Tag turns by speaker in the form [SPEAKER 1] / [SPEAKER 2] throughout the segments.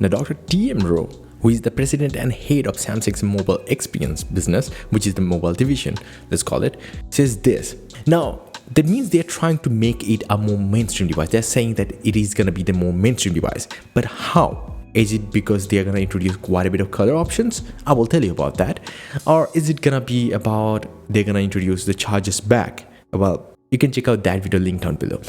[SPEAKER 1] Now, Dr. T.M. Rowe, who is the president and head of Samsung's mobile experience business, which is the mobile division, let's call it, says this. Now, that means they're trying to make it a more mainstream device. They're saying that it is going to be the more mainstream device. But how? Is it because they're going to introduce quite a bit of color options? I will tell you about that. Or is it going to be about they're going to introduce the charges back? Well, you can check out that video link down below.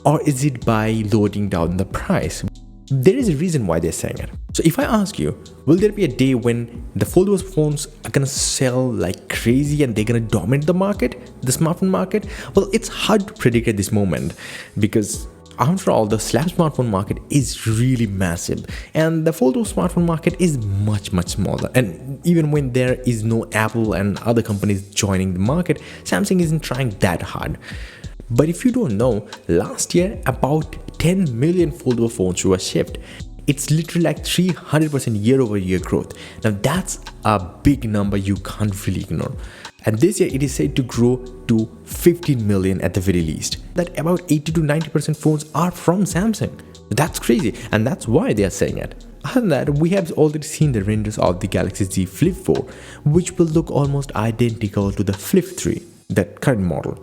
[SPEAKER 1] Or is it by lowering down the price? There is a reason why they're saying it. So if I ask you, will there be a day when the foldable phones are gonna sell like crazy and they're gonna dominate the market, the smartphone market? Well, it's hard to predict at this moment because after all, the slab smartphone market is really massive and the foldable smartphone market is much smaller. And even when there is no Apple and other companies joining the market, Samsung isn't trying that hard. But if you don't know, last year about 10 million foldable phones were shipped. It's literally like 300% year-over-year growth. Now that's a big number you can't really ignore. And this year it is said to grow to 15 million at the very least. That about 80 to 90% phones are from Samsung. That's crazy, and that's why they are saying it. Other than that, we have already seen the renders of the Galaxy Z Flip 4, which will look almost identical to the Flip 3, the current model.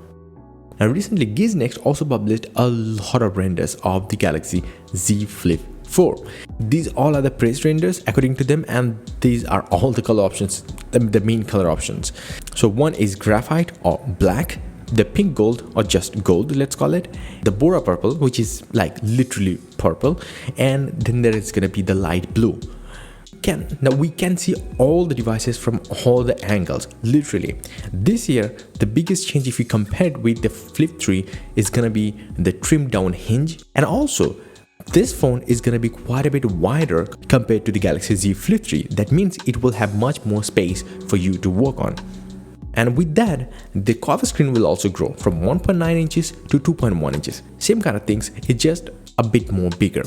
[SPEAKER 1] Now recently, Geekbench also published a lot of renders of the Galaxy Z Flip 4. These all are the praised renders according to them, and these are all the color options, the main color options. So one is graphite or black, the pink gold or just gold, let's call it, the Bora purple, which is like literally purple, and then there is gonna be the light blue. Now we can see all the devices from all the angles, literally. This year, the biggest change if you compare it with the Flip 3 is gonna be the trimmed down hinge, and also this phone is gonna be quite a bit wider compared to the Galaxy Z Flip 3. That means it will have much more space for you to work on. And with that, the cover screen will also grow from 1.9 inches to 2.1 inches. Same kind of things, it's just a bit more bigger.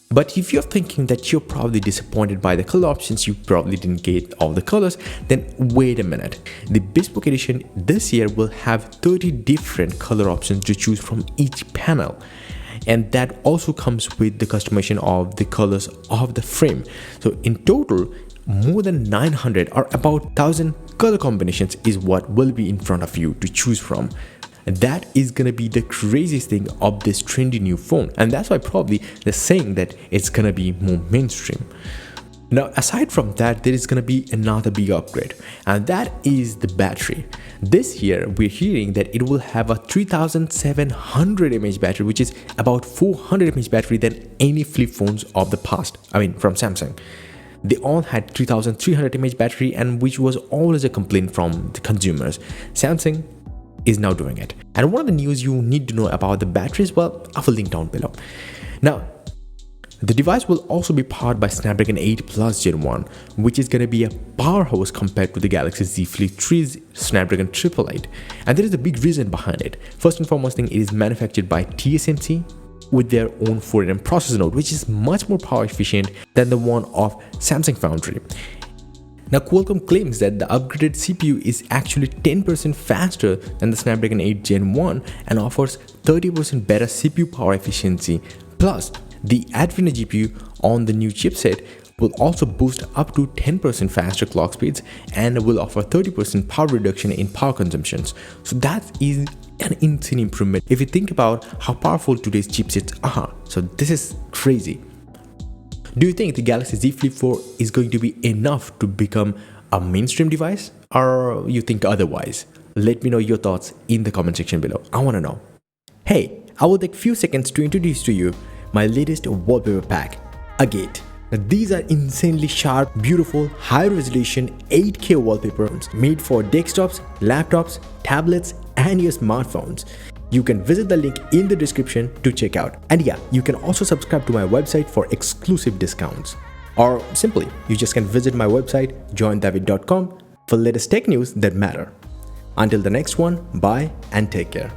[SPEAKER 1] But if you're thinking that you're probably disappointed by the color options, you probably didn't get all the colors, then wait a minute. The Bespoke Edition this year will have 30 different color options to choose from each panel. And that also comes with the customization of the colors of the frame. So in total, more than 900 or about 1000 color combinations is what will be in front of you to choose from. That is gonna be the craziest thing of this trendy new phone, and that's why probably they're saying that it's gonna be more mainstream. Now aside from that, there is gonna be another big upgrade, and that is the battery. This year we're hearing that it will have a 3700 mAh battery, which is about 400 mAh battery than any flip phones of the past, from Samsung. They all had 3300 mAh battery, and which was always a complaint from the consumers. Samsung is now doing it. And one of the news you need to know about the batteries, well, I will link down below. Now, the device will also be powered by Snapdragon 8 Plus Gen 1, which is going to be a powerhouse compared to the Galaxy Z Flip 3's Snapdragon 888. And there is a big reason behind it. First and foremost thing, it is manufactured by TSMC with their own 4nm processor node, which is much more power efficient than the one of Samsung Foundry. Now Qualcomm claims that the upgraded CPU is actually 10% faster than the Snapdragon 8 Gen 1 and offers 30% better CPU power efficiency. Plus, the Adreno GPU on the new chipset will also boost up to 10% faster clock speeds and will offer 30% power reduction in power consumptions. So that is an insane improvement if you think about how powerful today's chipsets are. So this is crazy. Do you think the Galaxy Z Flip 4 is going to be enough to become a mainstream device, or you think otherwise? Let me know your thoughts in the comment section below. I want to know. Hey, I will take few seconds to introduce to you my latest wallpaper pack, Agate. Now, these are insanely sharp, beautiful, high-resolution 8K wallpapers made for desktops, laptops, tablets, and your smartphones. You can visit the link in the description to check out. And yeah, you can also subscribe to my website for exclusive discounts. Or simply, you just can visit my website, joindavid.com, for latest tech news that matter. Until the next one, bye and take care.